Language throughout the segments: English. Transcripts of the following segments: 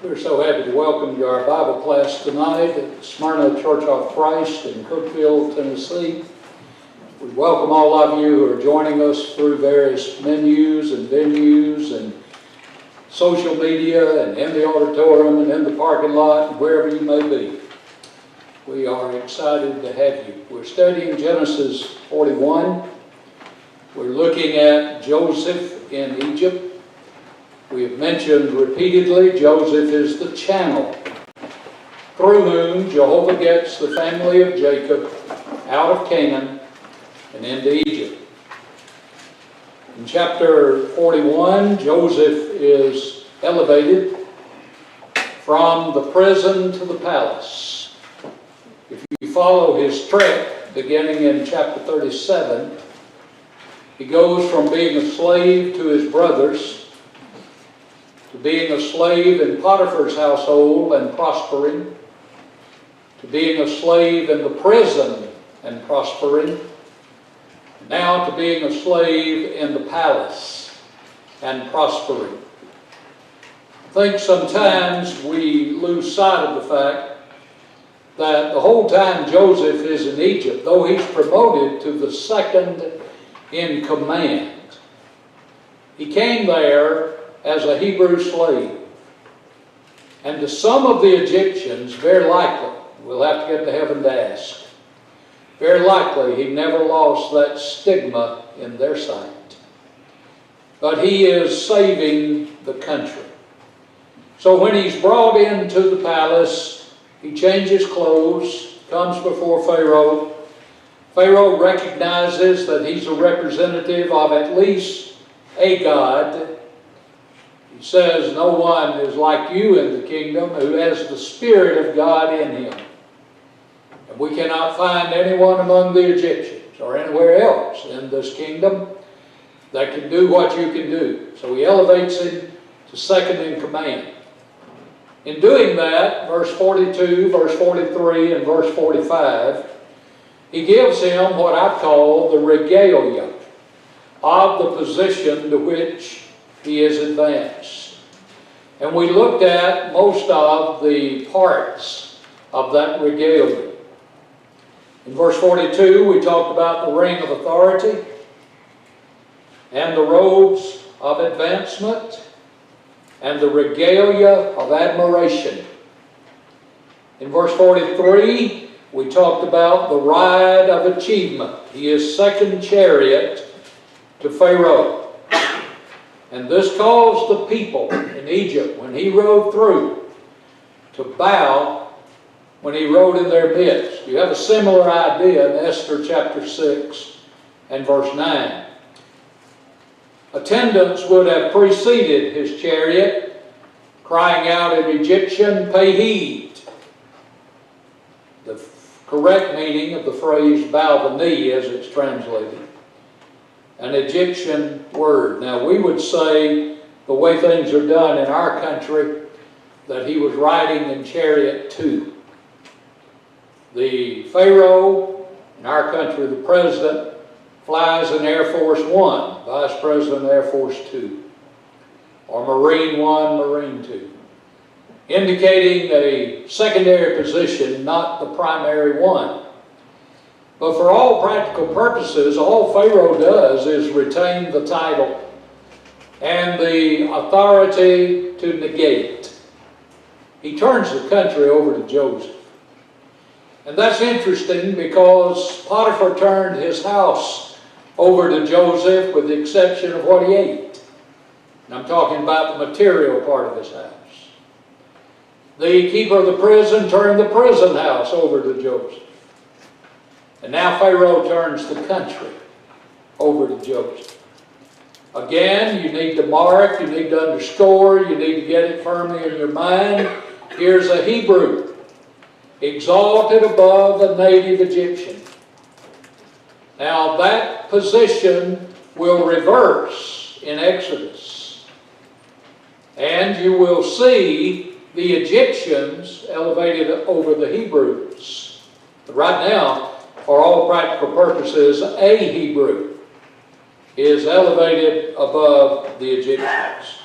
We're so happy to welcome you to our Bible class tonight at Smyrna Church of Christ in Cookeville, Tennessee. We welcome all of you who are joining us through various menus and venues and social media and in the auditorium and in the parking lot and wherever you may be. We are excited to have you. We're studying Genesis 41. We're looking at Joseph in Egypt. We have mentioned repeatedly Joseph is the channel through whom Jehovah gets the family of Jacob out of Canaan and into Egypt. In chapter 41, Joseph is elevated from the prison to the palace. If you follow his trek, beginning in chapter 37, he goes from being a slave to his brothers to being a slave in Potiphar's household and prospering, to being a slave in the prison and prospering, now to being a slave in the palace and prospering. I think sometimes we lose sight of the fact that the whole time Joseph is in Egypt, though he's promoted to the second in command, he came there as a Hebrew slave. And to some of the Egyptians, very likely, we'll have to get to heaven to ask, very likely he never lost that stigma in their sight. But he is saving the country. So when he's brought into the palace, he changes clothes, comes before Pharaoh. Pharaoh recognizes that he's a representative of at least a God. He says, no one is like you in the kingdom who has the Spirit of God in him. And we cannot find anyone among the Egyptians or anywhere else in this kingdom that can do what you can do. So he elevates him to second in command. In doing that, verse 42, verse 43, and verse 45, he gives him what I call the regalia of the position to which he is advanced. And we looked at most of the parts of that regalia. In verse 42, we talked about the ring of authority and the robes of advancement and the regalia of admiration. In verse 43, we talked about the ride of achievement. He is second chariot to Pharaoh. And this caused the people in Egypt, when he rode through, to bow when he rode in their midst. You have a similar idea in Esther chapter 6 and verse 9. Attendants would have preceded his chariot, crying out in Egyptian, "Pay heed." The correct meaning of the phrase bow the knee as it's translated. An Egyptian word. Now we would say, the way things are done in our country, that he was riding in chariot 2. The Pharaoh, in our country the President, flies in Air Force 1, Vice President Air Force 2, or Marine 1, Marine 2, indicating a secondary position, not the primary one. But for all practical purposes, all Pharaoh does is retain the title and the authority to negate. He turns the country over to Joseph. And that's interesting because Potiphar turned his house over to Joseph with the exception of what he ate. And I'm talking about the material part of his house. The keeper of the prison turned the prison house over to Joseph. And now Pharaoh turns the country over to Joseph. Again, you need to mark, you need to underscore, you need to get it firmly in your mind. Here's a Hebrew, exalted above a native Egyptian. Now that position will reverse in Exodus. And you will see the Egyptians elevated over the Hebrews. But right now, for all practical purposes, a Hebrew is elevated above the Egyptians.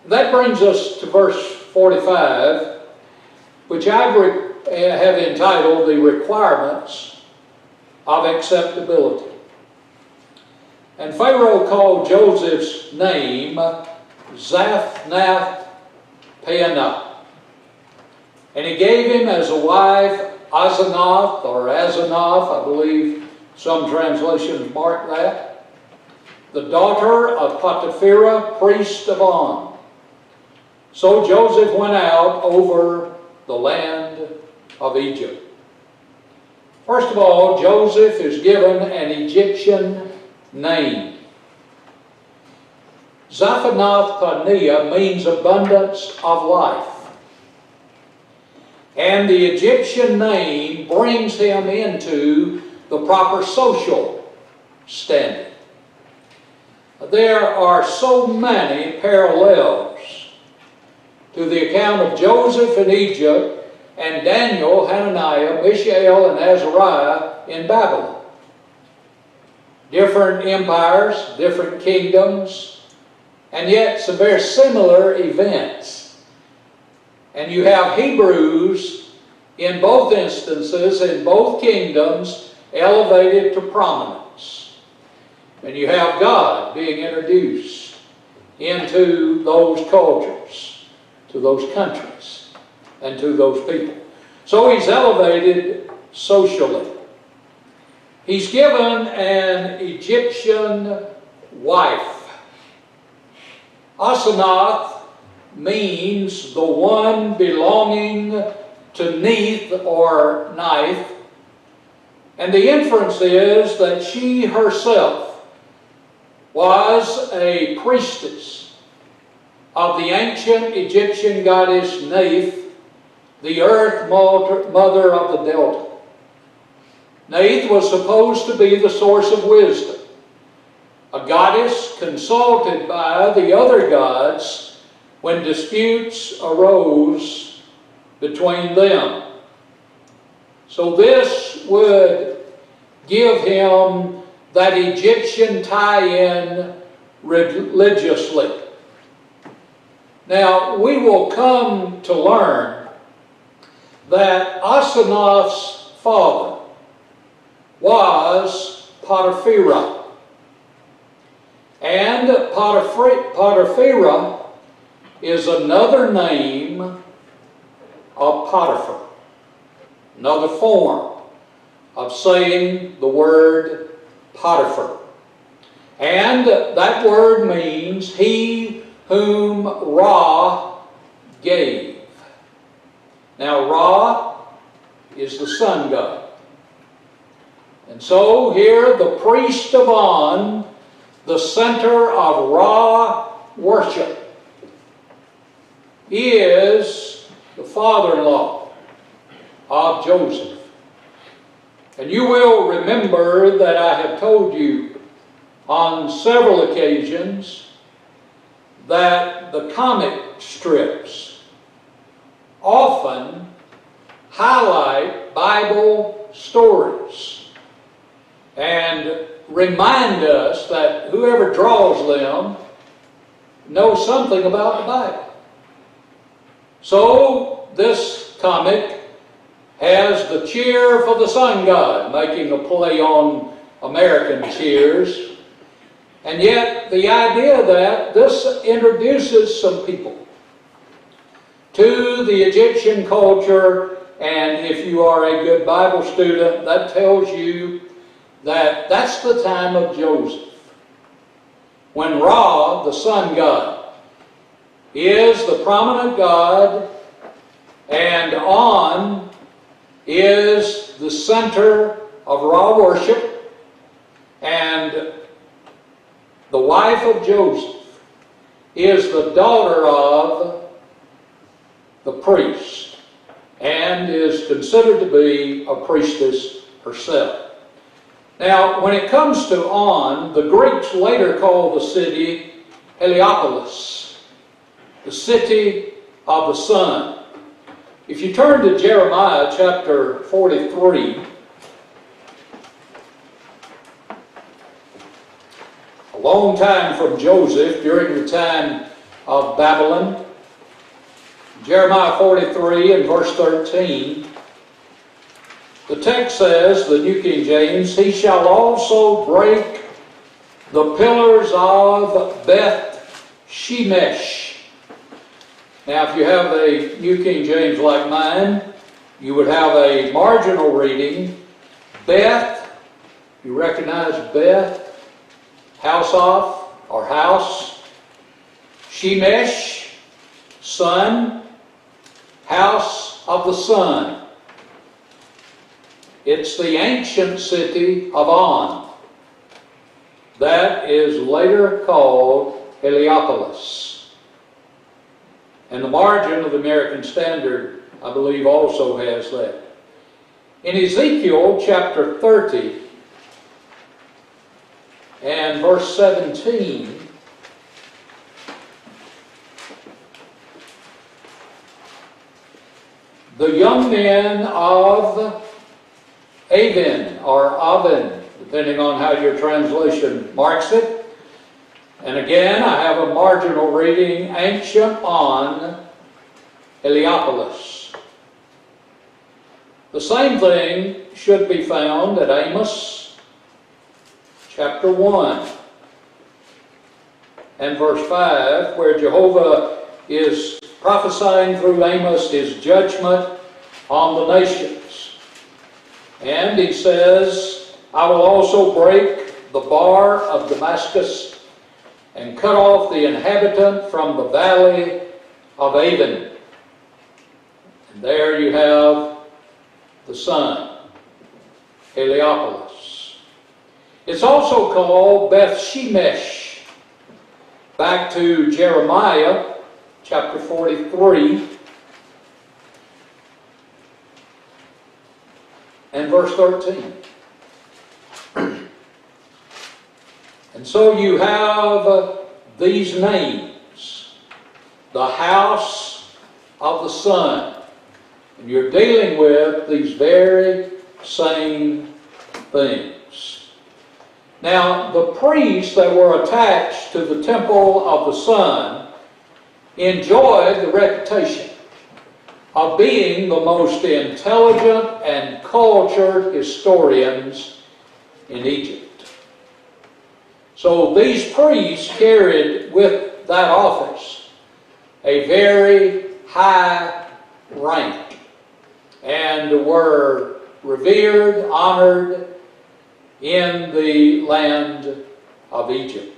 That brings us to verse 45, which I have entitled The Requirements of Acceptability. And Pharaoh called Joseph's name Zaphnath-Paaneah. And he gave him as a wife Asenath, or Asenath, I believe some translations mark that, the daughter of Potipherah, priest of On. So Joseph went out over the land of Egypt. First of all, Joseph is given an Egyptian name. Zaphnath-Paaneah means abundance of life. And the Egyptian name brings him into the proper social standing. There are so many parallels to the account of Joseph in Egypt and Daniel, Hananiah, Mishael, and Azariah in Babylon. Different empires, different kingdoms, and yet some very similar events. And you have Hebrews in both instances, in both kingdoms, elevated to prominence. And you have God being introduced into those cultures, to those countries, and to those people. So he's elevated socially. He's given an Egyptian wife. Asenath means the one belonging to Neith or Nith, and the inference is that she herself was a priestess of the ancient Egyptian goddess Neith, the earth mother of the Delta. Neith was supposed to be the source of wisdom, a goddess consulted by the other gods when disputes arose between them. So this would give him that Egyptian tie-in religiously. Now, we will come to learn that Asenath's father was Potipherah. And Potipherah is another name of Potiphar, another form of saying the word Potiphar. And that word means he whom Ra gave. Now Ra is the sun god. And so here the priest of On, the center of Ra worship, is the father-in-law of Joseph. And you will remember that I have told you on several occasions that the comic strips often highlight Bible stories and remind us that whoever draws them knows something about the Bible. So this comic has the cheer for the sun god, making a play on American cheers. And yet the idea that this introduces some people to the Egyptian culture, and if you are a good Bible student, that tells you that that's the time of Joseph, when Ra, the sun god, is the prominent god, and On is the center of Ra worship, and the wife of Joseph is the daughter of the priest and is considered to be a priestess herself. Now, when it comes to On, the Greeks later called the city Heliopolis, the city of the sun. If you turn to Jeremiah chapter 43, a long time from Joseph, during the time of Babylon, Jeremiah 43 and verse 13. The text says, the New King James, "He shall also break the pillars of Beth Shemesh." Now, if you have a New King James like mine, you would have a marginal reading, Beth, you recognize Beth, house of, or house, Shemesh, sun, house of the sun. It's the ancient city of On. That is later called Heliopolis. And the margin of the American Standard, I believe, also has that. In Ezekiel chapter 30 and verse 17, the young men of Avon, or Avon, depending on how your translation marks it. And again, I have a marginal reading, ancient On Heliopolis. The same thing should be found at Amos chapter 1 and verse 5, where Jehovah is prophesying through Amos his judgment on the nations. And he says, "I will also break the bar of Damascus and cut off the inhabitant from the valley of Avon." And there you have the sun, Heliopolis. It's also called Beth Shemesh. Back to Jeremiah chapter 43 and verse 13. And so you have these names, the house of the sun. And you're dealing with these very same things. Now, the priests that were attached to the temple of the sun enjoyed the reputation of being the most intelligent and cultured historians in Egypt. So these priests carried with that office a very high rank and were revered, honored in the land of Egypt.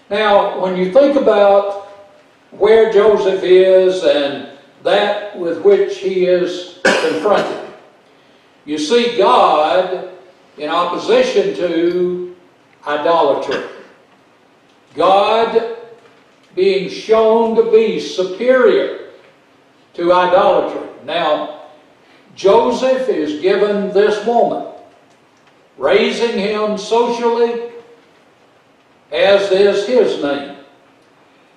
Now, when you think about where Joseph is and that with which he is confronted, you see God in opposition to idolatry. God being shown to be superior to idolatry. Now, Joseph is given this woman, raising him socially, as is his name.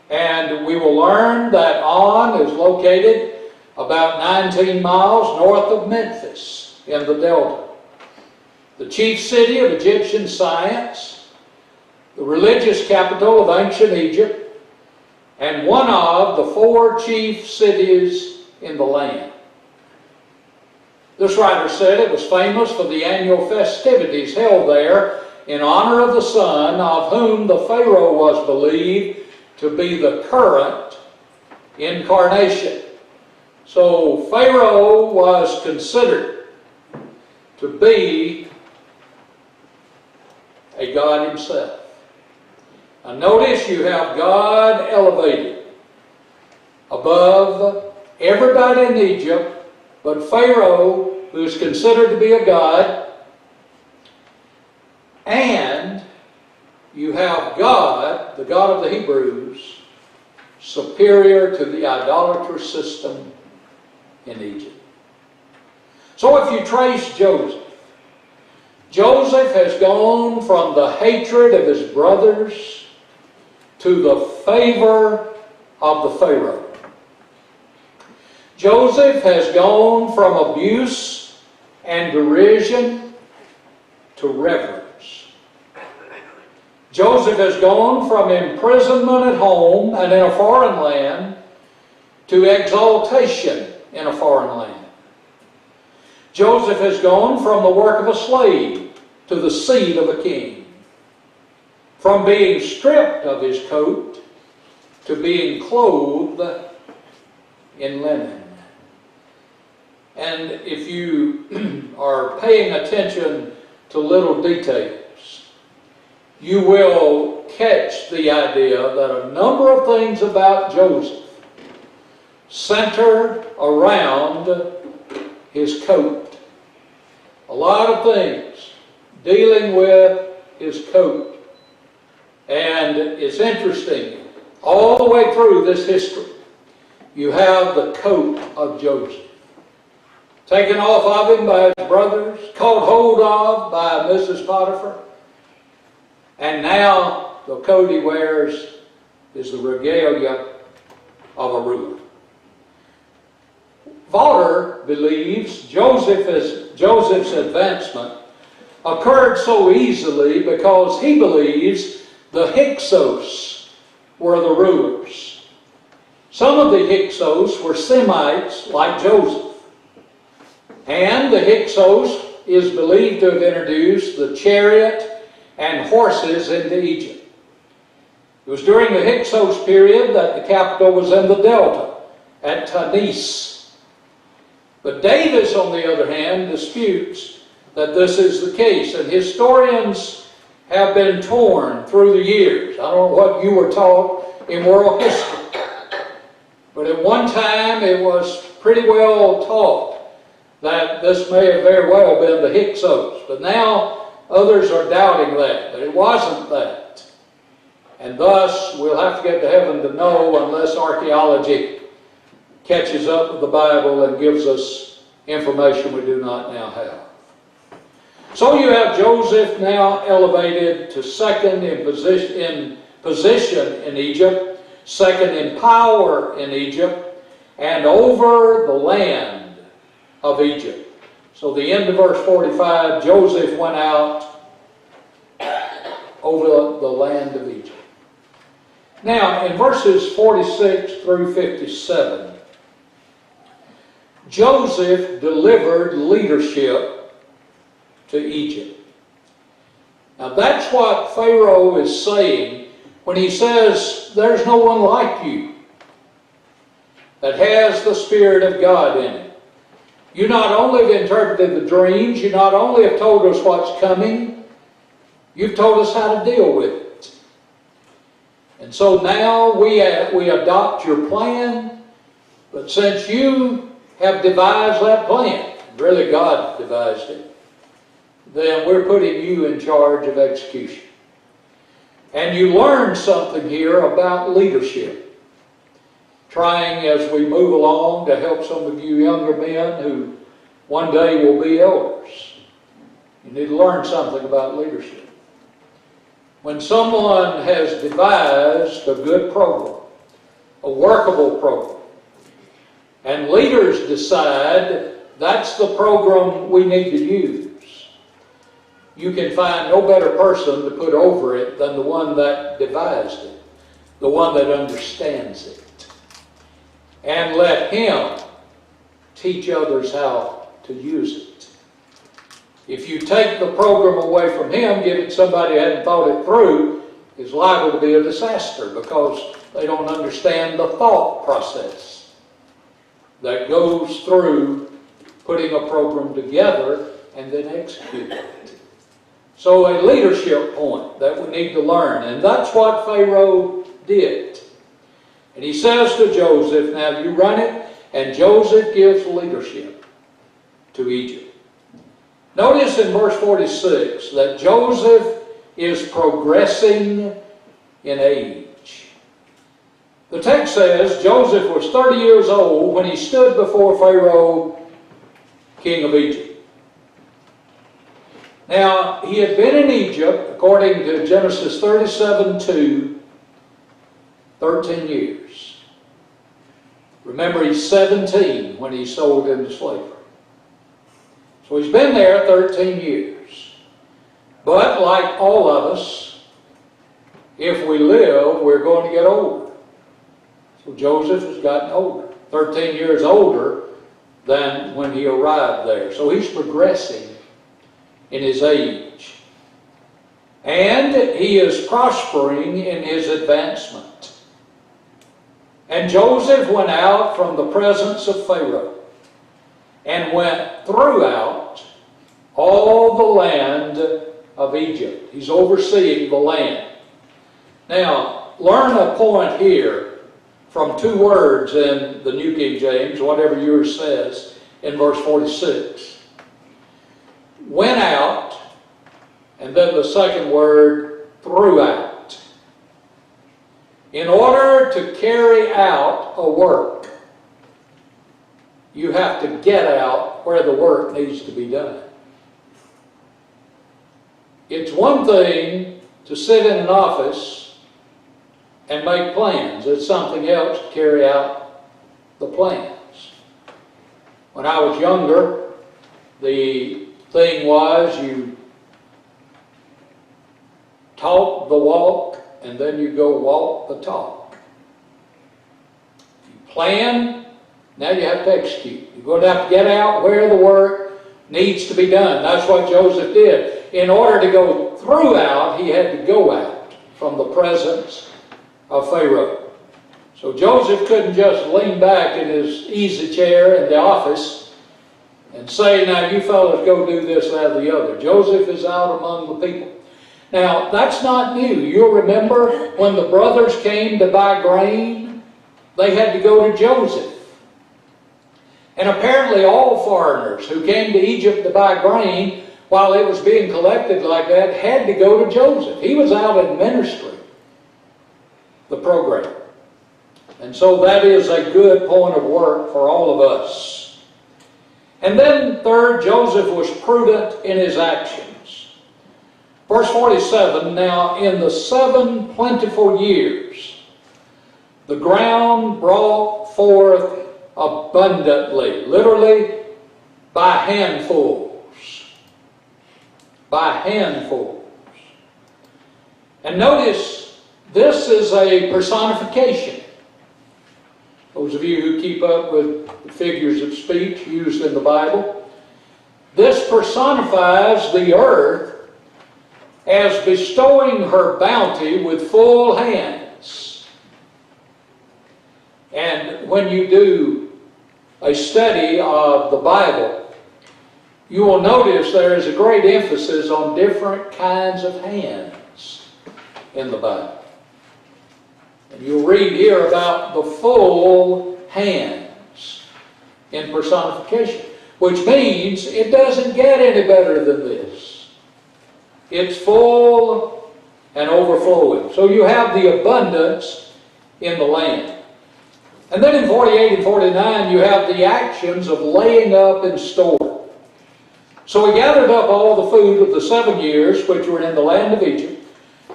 And we will learn that On is located about 19 miles north of Memphis in the Delta. The chief city of Egyptian science, the religious capital of ancient Egypt, and one of the 4 chief cities in the land. This writer said it was famous for the annual festivities held there in honor of the sun, of whom the Pharaoh was believed to be the current incarnation. So Pharaoh was considered to be a god himself. Now notice you have God elevated above everybody in Egypt, but Pharaoh, who is considered to be a god, and you have God, the God of the Hebrews, superior to the idolatrous system in Egypt. So if you trace Joseph, Joseph has gone from the hatred of his brothers to the favor of the Pharaoh. Joseph has gone from abuse and derision to reverence. Joseph has gone from imprisonment at home and in a foreign land to exaltation in a foreign land. Joseph has gone from the work of a slave to the seat of a king. From being stripped of his coat to being clothed in linen. And if you are paying attention to little details, you will catch the idea that a number of things about Joseph center around his coat. A lot of things dealing with his coat. And it's interesting, all the way through this history, you have the coat of Joseph. Taken off of him by his brothers, caught hold of by Mrs. Potiphar, and now the coat he wears is the regalia of a ruler. Votter believes Joseph's advancement occurred so easily because he believes the Hyksos were the rulers. Some of the Hyksos were Semites like Joseph. And the Hyksos is believed to have introduced the chariot and horses into Egypt. It was during the Hyksos period that the capital was in the Delta, at Tanis. But Davis, on the other hand, disputes that this is the case. And historians have been torn through the years. I don't know what you were taught in world history. But at one time it was pretty well taught that this may have very well been the Hyksos. But now others are doubting that it wasn't that. And thus we'll have to get to heaven to know unless archaeology catches up with the Bible and gives us information we do not now have. So you have Joseph now elevated to second in position in Egypt, second in power in Egypt, and over the land of Egypt. So the end of verse 45, Joseph went out over the land of Egypt. Now in verses 46 through 57, Joseph delivered leadership to Egypt. Now that's what Pharaoh is saying when he says, there's no one like you that has the Spirit of God in it. You not only have interpreted the dreams, you not only have told us what's coming, you've told us how to deal with it. And so now we adopt your plan, but since you have devised that plan, really God devised it, then we're putting you in charge of execution. And you learn something here about leadership. Trying as we move along to help some of you younger men who one day will be elders. You need to learn something about leadership. When someone has devised a good program, a workable program, and leaders decide that's the program we need to use, you can find no better person to put over it than the one that devised it, the one that understands it. And let him teach others how to use it. If you take the program away from him, give it somebody who hadn't thought it through, is liable to be a disaster because they don't understand the thought process that goes through putting a program together and then executing it. So a leadership point that we need to learn, and that's what Pharaoh did. And he says to Joseph, now you run it, and Joseph gives leadership to Egypt. Notice in verse 46 that Joseph is progressing in age. The text says Joseph was 30 years old when he stood before Pharaoh, king of Egypt. Now, he had been in Egypt, according to Genesis 37:2, 13 years. Remember, he's 17 when he's sold into slavery. So he's been there 13 years. But like all of us, if we live, we're going to get older. So Joseph has gotten older. 13 years older than when he arrived there. So he's progressing in his age. And he is prospering in his advancement. And Joseph went out from the presence of Pharaoh and went throughout all the land of Egypt. He's overseeing the land. Now, learn a point here from two words in the New King James, whatever yours says, in verse 46. Went out, and then the second word, throughout. In order to carry out a work, you have to get out where the work needs to be done. It's one thing to sit in an office and make plans. It's something else to carry out the plans. When I was younger, the thing was you talk the walk and then you go walk the talk. If you plan, now you have to execute. You're going to have to get out where the work needs to be done. That's what Joseph did. In order to go throughout, he had to go out from the presence of Pharaoh. So Joseph couldn't just lean back in his easy chair in the office and say, now you fellas go do this, that, or the other. Joseph is out among the people. Now, that's not new. You'll remember when the brothers came to buy grain, they had to go to Joseph. And apparently all foreigners who came to Egypt to buy grain, while it was being collected like that, had to go to Joseph. He was out administering the program. And so that is a good point of work for all of us. And then third, Joseph was prudent in his actions. Verse 47, now in the 7 plentiful years, the ground brought forth abundantly, literally by handfuls. By handfuls. And notice, this is a personification. Those of you who keep up with the figures of speech used in the Bible, this personifies the earth as bestowing her bounty with full hands. And when you do a study of the Bible, you will notice there is a great emphasis on different kinds of hands in the Bible. And you'll read here about the full hands in personification, which means it doesn't get any better than this. It's full and overflowing. So you have the abundance in the land. And then in 48 and 49, you have the actions of laying up in store. So he gathered up all the food of the 7 years which were in the land of Egypt,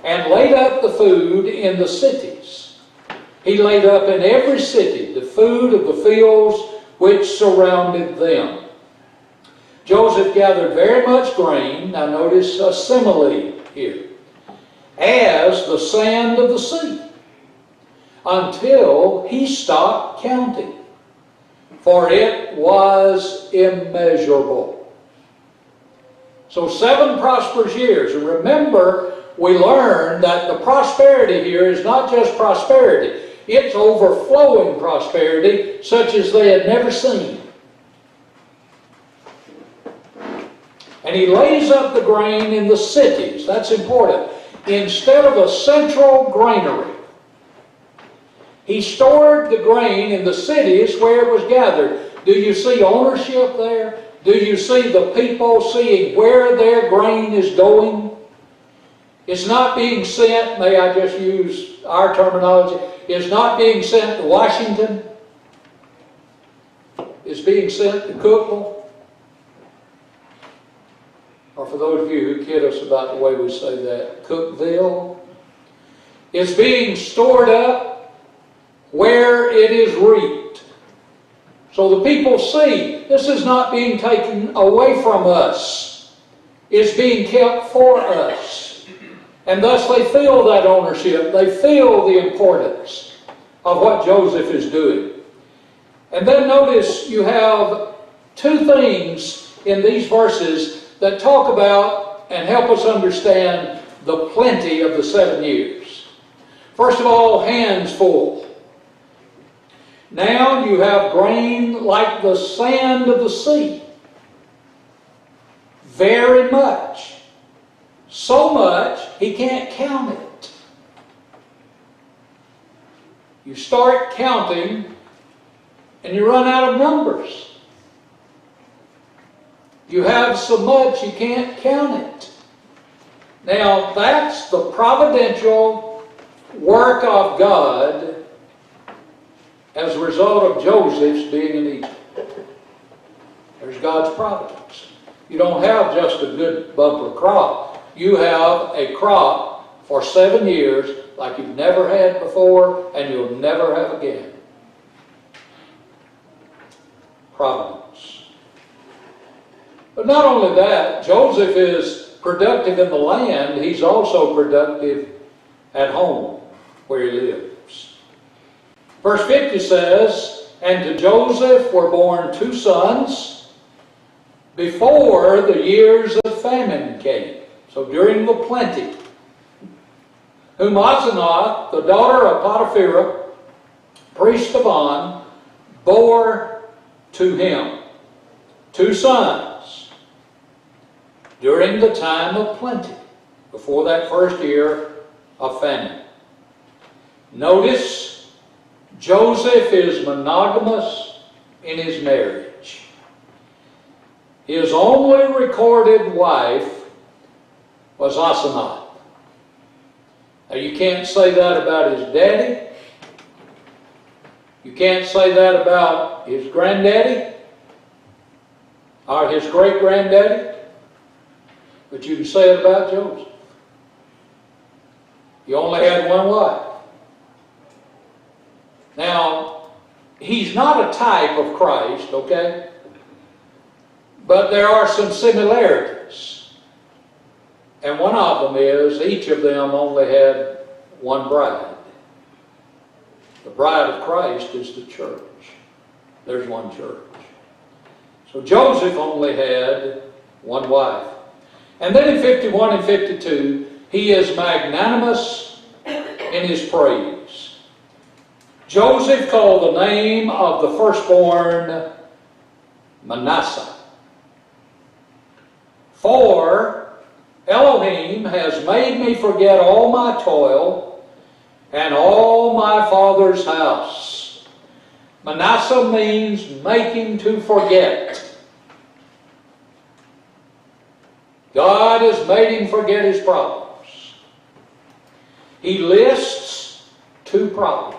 and laid up the food in the cities. He laid up in every city the food of the fields which surrounded them. Joseph gathered very much grain, now notice a simile here, as the sand of the sea, until he stopped counting, for it was immeasurable. So 7 prosperous years. And remember, we learned that the prosperity here is not just prosperity. It's overflowing prosperity, such as they had never seen. And he lays up the grain in the cities. That's important. Instead of a central granary, he stored the grain in the cities where it was gathered. Do you see ownership there? Do you see the people seeing where their grain is going? It's not being sent, may I just use our terminology, it's not being sent to Washington. It's being sent to Cookeville. Or for those of you who kid us about the way we say that, Cookville. It's being stored up where it is reaped. So the people see, this is not being taken away from us. It's being kept for us. And thus they feel that ownership. They feel the importance of what Joseph is doing. And then notice you have two things in these verses that talk about and help us understand the plenty of the 7 years. First of all, hands full. Now you have grain like the sand of the sea. Very much. So much, he can't count it. You start counting and you run out of numbers. You have so much you can't count it. Now, that's the providential work of God as a result of Joseph's being in Egypt. There's God's providence. You don't have just a good bumper crop. You have a crop for 7 years like you've never had before and you'll never have again. Providence. But not only that, Joseph is productive in the land, he's also productive at home where he lives. Verse 50 says, "And to Joseph were born 2 sons before the years of famine came." So during the plenty, whom Asenath, the daughter of Potipherah, priest of On, bore to him 2 sons during the time of plenty, before that first year of famine. Notice, Joseph is monogamous in his marriage. His only recorded wife was Asenath. Now you can't say that about his daddy. You can't say that about his granddaddy or his great-granddaddy. But you can say it about Joseph. He only had one wife. Now, he's not a type of Christ, okay? But there are some similarities. And one of them is each of them only had one bride. The bride of Christ is the church. There's one church. So Joseph only had one wife. And then in 51 and 52, he is magnanimous in his praise. Joseph called the name of the firstborn Manasseh. For Elohim has made me forget all my toil and all my father's house. Manasseh means making to forget. God has made him forget his problems. He lists 2 problems.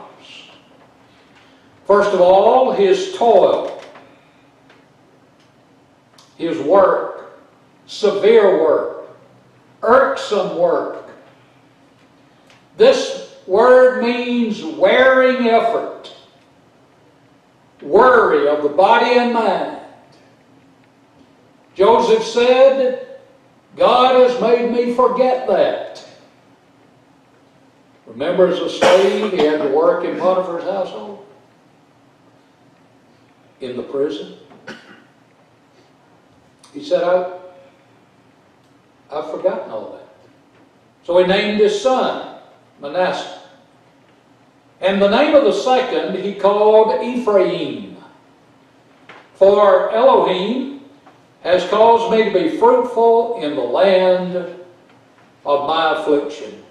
First of all, his toil, his work, severe work, irksome work. This word means wearing effort, worry of the body and mind. Joseph said, God has made me forget that. Remember, as a slave, he had to work in Potiphar's household, in the prison. He said, I've forgotten all that. So he named his son Manasseh. And the name of the second he called Ephraim. For Elohim has caused me to be fruitful in the land of my affliction.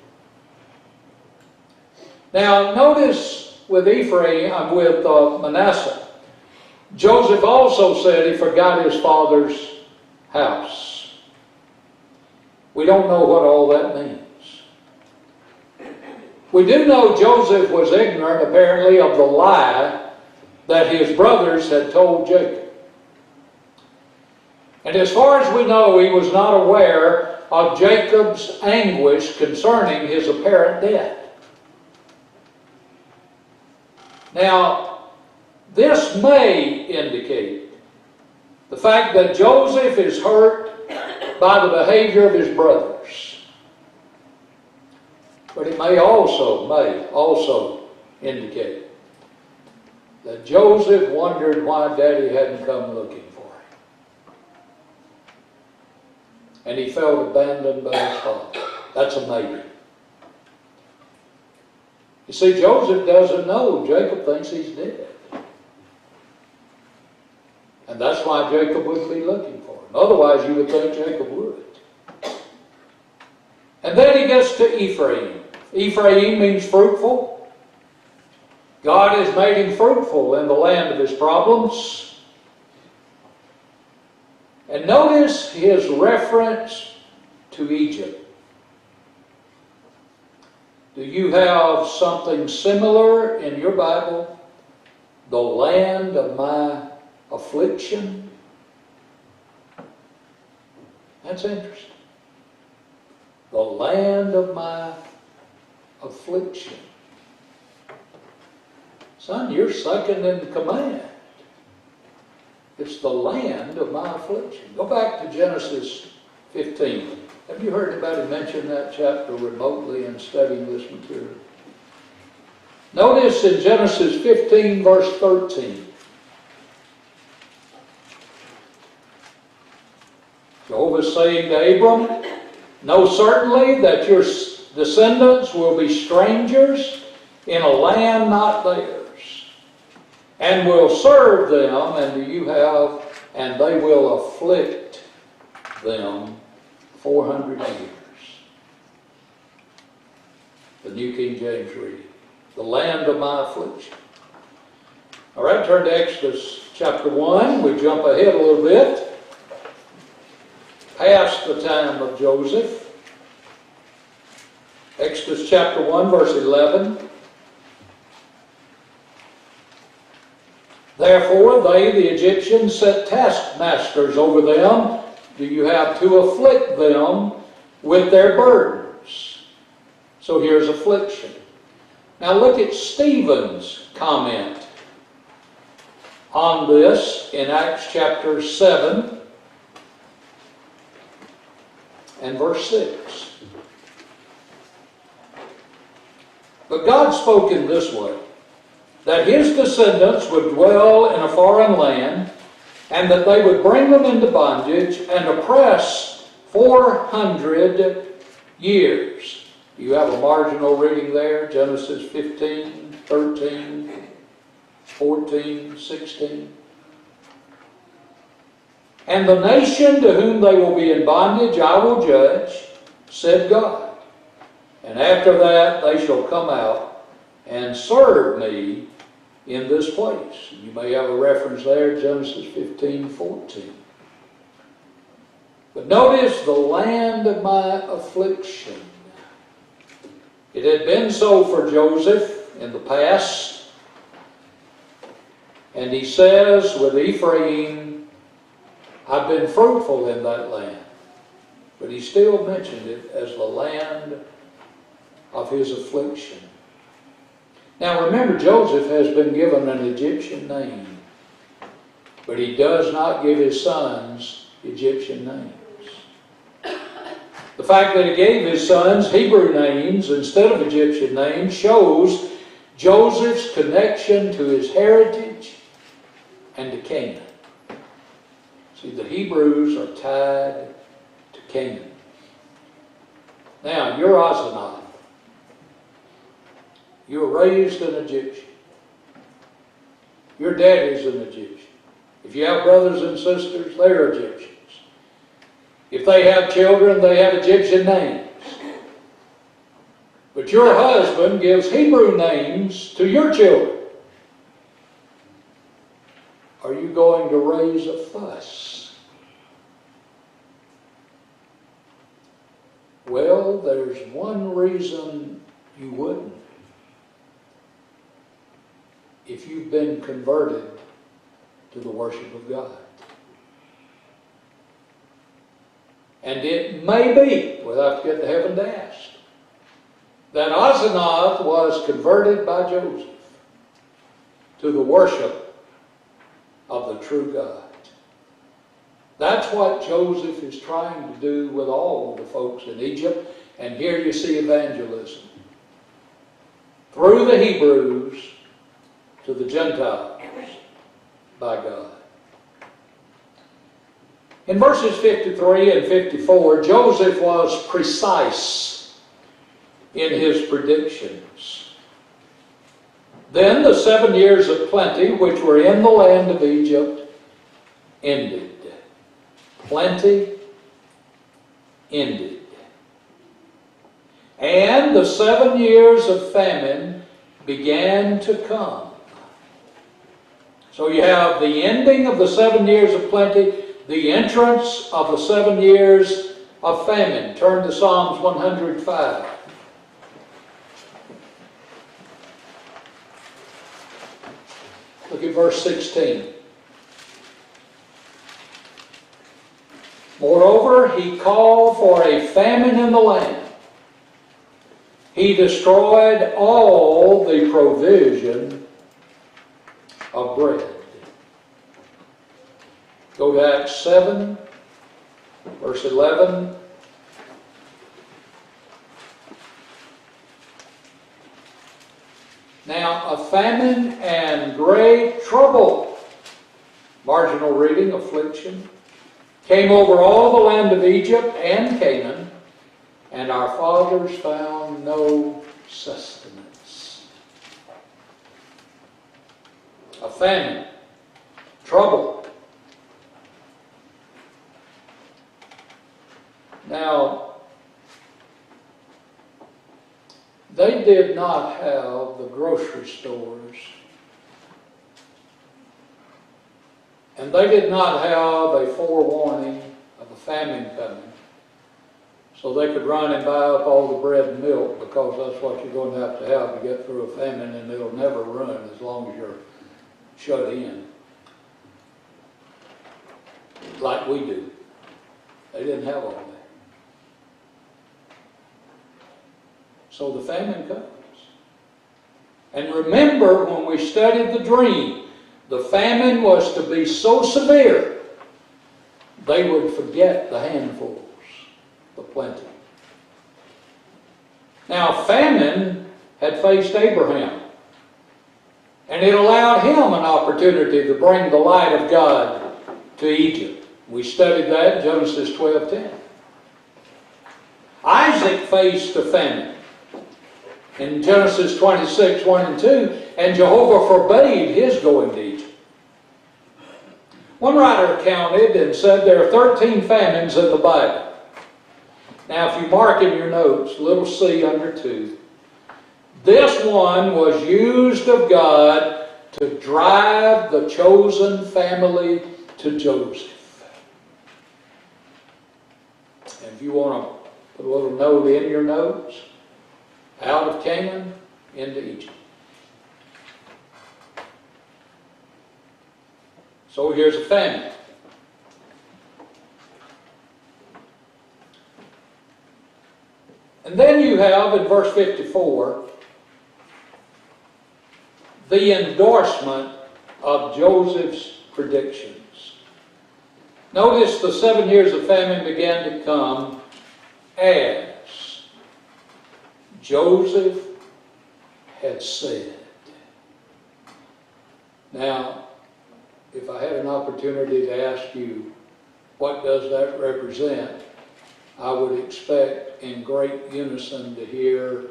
Now notice with Ephraim, with Manasseh, Joseph also said he forgot his father's house. We don't know what all that means. We do know Joseph was ignorant, apparently, of the lie that his brothers had told Jacob. And as far as we know, he was not aware of Jacob's anguish concerning his apparent death. Now, this may indicate the fact that Joseph is hurt by the behavior of his brothers. But it may also indicate that Joseph wondered why Daddy hadn't come looking for him. And he felt abandoned by his father. That's a maybe. You see, Joseph doesn't know. Jacob thinks he's dead. And that's why Jacob wouldn't be looking for him. Otherwise, you would think Jacob would. And then he gets to Ephraim. Ephraim means fruitful. God has made him fruitful in the land of his problems. And notice his reference to Egypt. Do you have something similar in your Bible? The land of my affliction? That's interesting. The land of my affliction. Son, you're second in command. It's the land of my affliction. Go back to Genesis 15. Have you heard anybody mention that chapter remotely in studying this material? Notice in Genesis 15, verse 13. Jehovah saying to Abram, know certainly that your descendants will be strangers in a land not theirs, and will serve them, and they will afflict them 400 years. The New King James reading. The land of my affliction. All right, turn to Exodus chapter 1. We jump ahead a little bit. Past the time of Joseph. Exodus chapter 1, verse 11. Therefore they, the Egyptians, set taskmasters over them. Do you have to afflict them with their burdens? So here's affliction. Now look at Stephen's comment on this in Acts chapter 7 and verse 6. But God spoke in this way, that his descendants would dwell in a foreign land, and that they would bring them into bondage and oppress 400 years. Do you have a marginal reading there? Genesis 15, 13, 14, 16. And the nation to whom they will be in bondage I will judge, said God. And after that they shall come out and serve me in this place. You may have a reference there, Genesis 15, 14. But notice the land of my affliction. It had been so for Joseph in the past. And he says with Ephraim, I've been fruitful in that land. But he still mentioned it as the land of his affliction. Now remember, Joseph has been given an Egyptian name, but he does not give his sons Egyptian names. The fact that he gave his sons Hebrew names instead of Egyptian names shows Joseph's connection to his heritage and to Canaan. See, the Hebrews are tied to Canaan. Now, you're Asenath. You were raised an Egyptian. Your daddy's an Egyptian. If you have brothers and sisters, they're Egyptians. If they have children, they have Egyptian names. But your husband gives Hebrew names to your children. Are you going to raise a fuss? Well, there's one reason you wouldn't. If you've been converted to the worship of God. And it may be, we'll have to get to heaven to ask, that Asenath was converted by Joseph to the worship of the true God. That's what Joseph is trying to do with all the folks in Egypt. And here you see evangelism. Through the Hebrews to the Gentiles. by God. In verses 53 and 54, Joseph was precise in his predictions. Then the 7 years of plenty which were in the land of Egypt ended. Plenty ended. And the 7 years of famine began to come. So you have the ending of the 7 years of plenty, the entrance of the 7 years of famine. Turn to Psalms 105. Look at verse 16. Moreover, he called for a famine in the land. He destroyed all the provision of bread. Go to Acts 7, verse 11. Now a famine and great trouble, marginal reading, affliction, came over all the land of Egypt and Canaan, and our fathers found no sustenance. A famine, trouble. Now, they did not have the grocery stores, and they did not have a forewarning of a famine coming, so they could run and buy up all the bread and milk, because that's what you're going to have to get through a famine, and it'll never run as long as you're shut in, like we do. They didn't have all that. So the famine comes. And remember, when we studied the dream, the famine was to be so severe, they would forget the handfuls, the plenty. Now, famine had faced Abraham, and it allowed him an opportunity to bring the light of God to Egypt. We studied that in Genesis 12:10. Isaac faced a famine in Genesis 26, 1 and 2, and Jehovah forbade his going to Egypt. One writer counted and said there are 13 famines in the Bible. Now, if you mark in your notes, little c under 2, this one was used of God to drive the chosen family to Joseph. And if you want to put a little note in your notes, out of Canaan into Egypt. So here's a famine. And then you have in verse 54 the endorsement of Joseph's predictions. Notice the 7 years of famine began to come as Joseph had said. Now, if I had an opportunity to ask you, what does that represent? I would expect in great unison to hear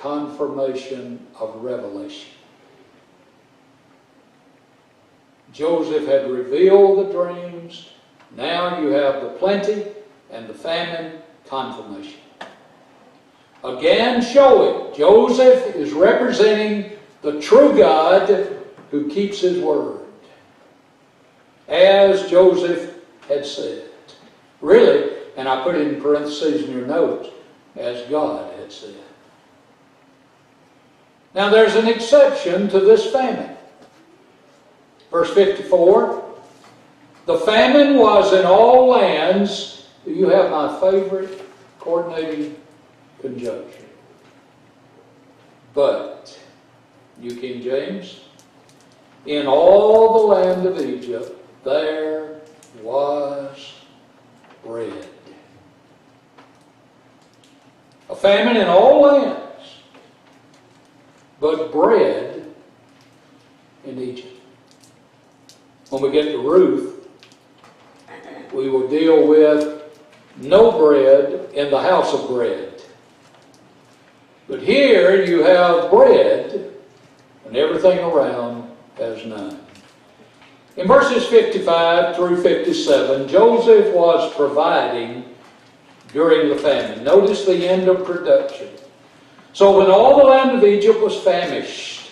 confirmation of revelation. Joseph had revealed the dreams. Now you have the plenty and the famine confirmation. Again showing Joseph is representing the true God who keeps his word, as Joseph had said. Really, and I put it in parentheses in your notes, as God had said. Now there's an exception to this famine. Verse 54, the famine was in all lands. You have my favorite coordinating conjunction. But, New King James, in all the land of Egypt there was bread. A famine in all lands, but bread in Egypt. When we get to Ruth, we will deal with no bread in the house of bread. But here you have bread, and everything around has none. In verses 55 through 57, Joseph was providing during the famine. Notice the end of production. So when all the land of Egypt was famished,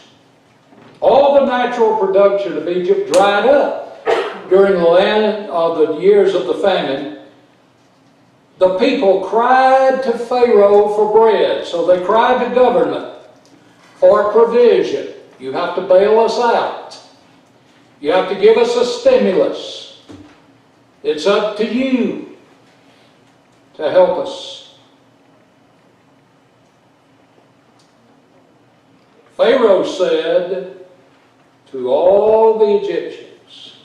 all the natural production of Egypt dried up during the land of the years of the famine, the people cried to Pharaoh for bread. So they cried to government for provision. You have to bail us out. You have to give us a stimulus. It's up to you to help us. Pharaoh said to all the Egyptians,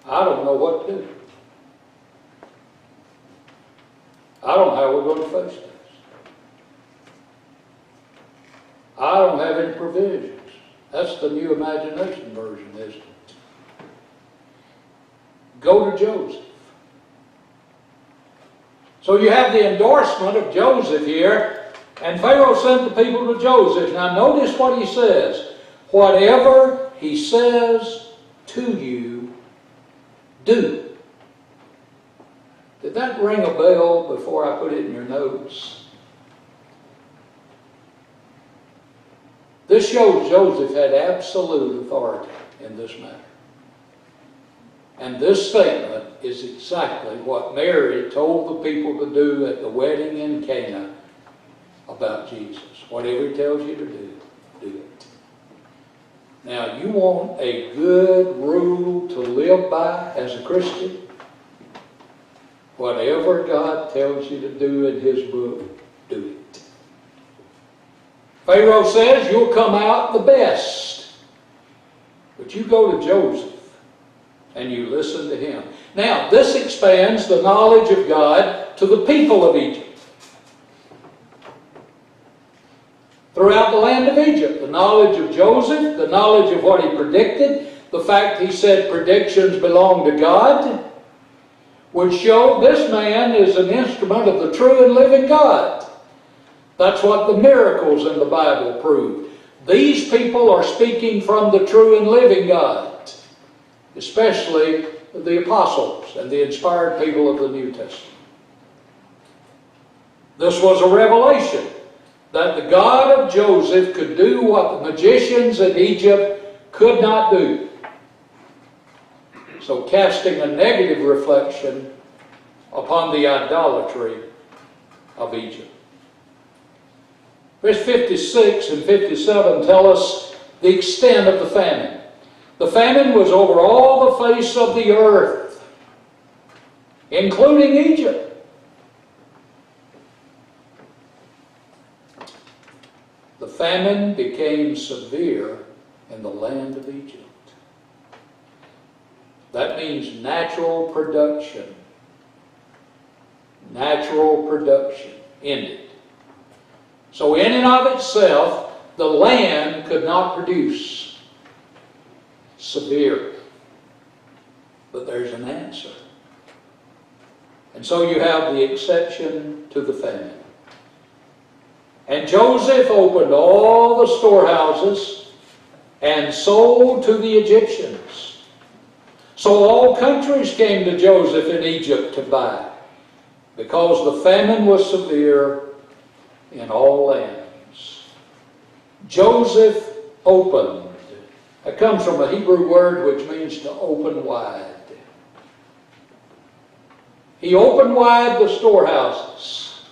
I don't know what to do. I don't know how we're going to face this. I don't have any provisions. That's the New Imagination Version, isn't it? Go to Joseph. So you have the endorsement of Joseph here, and Pharaoh sent the people to Joseph. Now notice what he says. Whatever he says to you, do. Did that ring a bell before I put it in your notes? This shows Joseph had absolute authority in this matter. And this statement is exactly what Mary told the people to do at the wedding in Cana about Jesus. Whatever he tells you to do, do it. Now, you want a good rule to live by as a Christian? Whatever God tells you to do in His book, do it. Pharaoh says you'll come out the best. But you go to Joseph and you listen to him. Now, this expands the knowledge of God to the people of Egypt. Throughout the land of Egypt, the knowledge of Joseph, the knowledge of what he predicted, the fact he said predictions belong to God, would show this man is an instrument of the true and living God. That's what the miracles in the Bible prove. These people are speaking from the true and living God, especially the apostles and the inspired people of the New Testament. This was a revelation that the God of Joseph could do what the magicians in Egypt could not do. So casting a negative reflection upon the idolatry of Egypt. Verse 56 and 57 tell us the extent of the famine. The famine was over all the face of the earth, including Egypt. The famine became severe in the land of Egypt. That means natural production ended. So in and of itself, the land could not produce. Severe. But there's an answer. And so you have the exception to the famine. And Joseph opened all the storehouses and sold to the Egyptians. So all countries came to Joseph in Egypt to buy, because the famine was severe in all lands. Joseph opened. That comes from a Hebrew word which means to open wide. He opened wide the storehouses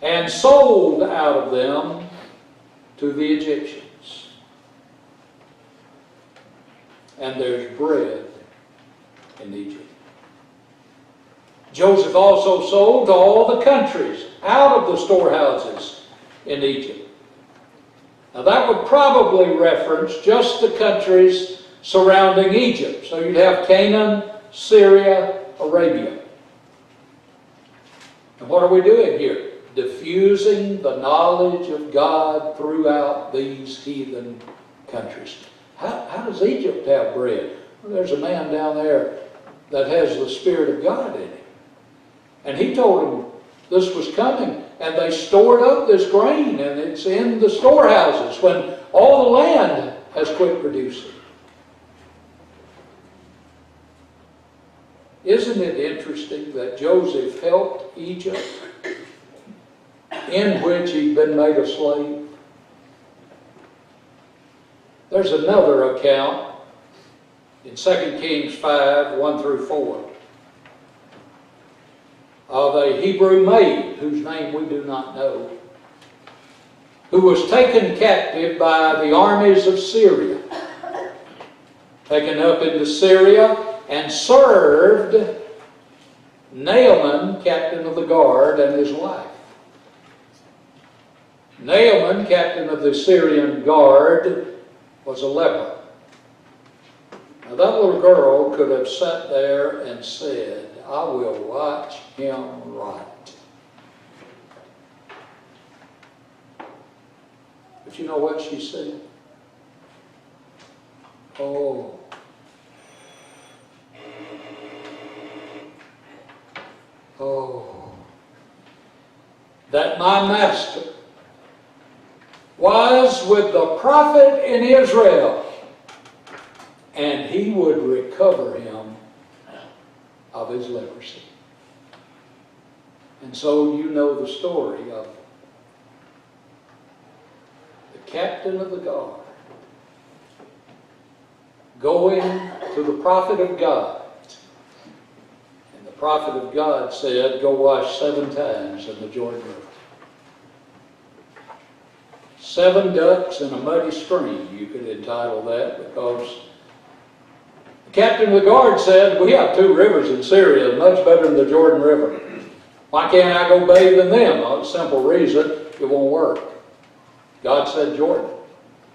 and sold out of them to the Egyptians. And there's bread in Egypt. Joseph also sold to all the countries out of the storehouses in Egypt. Now that would probably reference just the countries surrounding Egypt. So you'd have Canaan, Syria, Arabia. And what are we doing here? Diffusing the knowledge of God throughout these heathen countries. How does Egypt have bread? Well, there's a man down there that has the Spirit of God in him. And he told them this was coming. And they stored up this grain, and it's in the storehouses when all the land has quit producing. Isn't it interesting that Joseph helped Egypt, in which he'd been made a slave? There's another account in 2 Kings 5, 1 through 4, of a Hebrew maid, whose name we do not know, who was taken captive by the armies of Syria, taken up into Syria, and served Naaman, captain of the guard, and his wife. Naaman, captain of the Syrian guard, was a leper. Now that little girl could have sat there and said, I will watch him right. But you know what she said? Oh, that my master was with the prophet in Israel, and he would recover him of his leprosy. And so you know the story of the captain of the guard going to the prophet of God. And the prophet of God said, go wash 7 times in the Jordan River. 7 ducks in a muddy stream, you could entitle that, because the captain of the guard said, we have 2 rivers in Syria, much better than the Jordan River. Why can't I go bathe in them? Well, simple reason, it won't work. God said Jordan.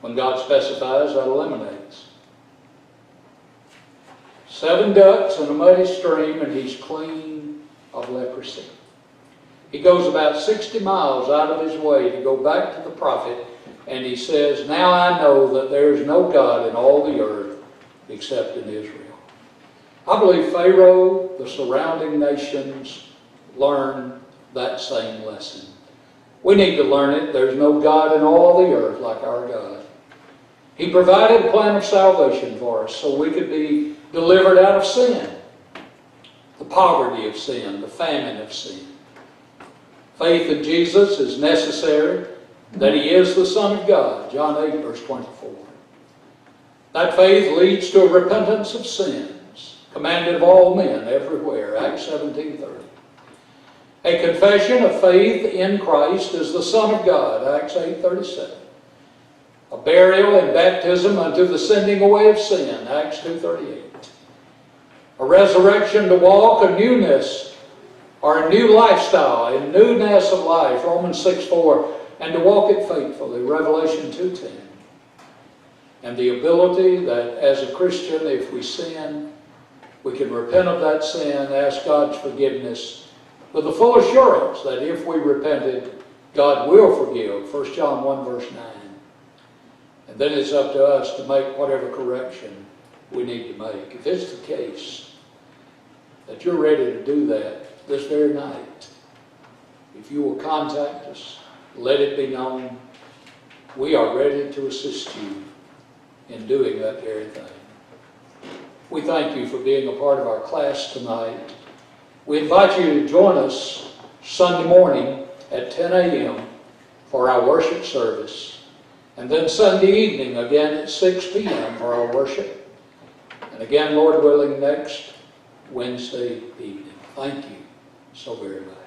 When God specifies, that eliminates. 7 ducks in a muddy stream, and he's clean of leprosy. He goes about 60 miles out of his way to go back to the prophet, and he says, now I know that there is no God in all the earth except in Israel. I believe Pharaoh, the surrounding nations, learned that same lesson. We need to learn it. There's no God in all the earth like our God. He provided a plan of salvation for us so we could be delivered out of sin, the poverty of sin, the famine of sin. Faith in Jesus is necessary, that He is the Son of God, John 8, verse 24. That faith leads to a repentance of sins, commanded of all men everywhere, Acts 17:30. A confession of faith in Christ as the Son of God, Acts 8:37. A burial and baptism unto the sending away of sin, Acts 2:38. A resurrection to walk a newness, or a new lifestyle, a newness of life, Romans 6:4, and to walk it faithfully, Revelation 2:10. And the ability that as a Christian, if we sin, we can repent of that sin, ask God's forgiveness, with the full assurance that if we repented, God will forgive, 1 John 1 verse 9. And then it's up to us to make whatever correction we need to make. If it's the case that you're ready to do that this very night, if you will contact us, let it be known, we are ready to assist you in doing that very thing. We thank you for being a part of our class tonight. We invite you to join us Sunday morning at 10 a.m. for our worship service, and then Sunday evening again at 6 p.m. for our worship, and again, Lord willing, next Wednesday evening. Thank you so very much.